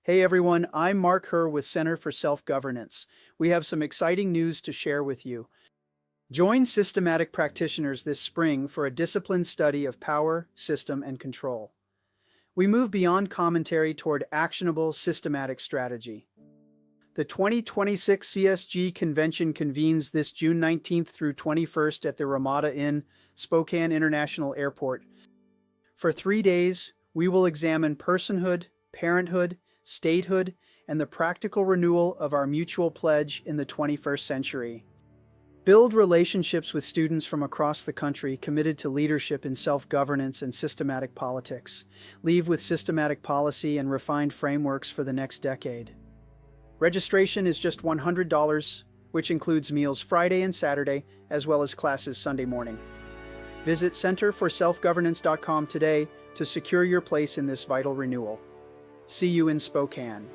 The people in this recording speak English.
Hey everyone, I'm Mark Herr with Center for Self-Governance. We have some exciting news to share with you. Join systematic practitioners this spring for a disciplined study of power, system, and control. We move beyond commentary toward actionable, systematic strategy. The 2026 CSG Convention convenes this June 19th through 21st at the Ramada Inn, Spokane International Airport. For 3 days, we will examine personhood, parenthood, statehood, and the practical renewal of our mutual pledge in the 21st century. Build relationships with students from across the country committed to leadership in self-governance and systematic politics. Leave with systematic policy and refined frameworks for the next decade. Registration is just $100, which includes meals Friday and Saturday, as well as classes Sunday morning. Visit centerforselfgovernance.com today to secure your place in this vital renewal. See you in Spokane.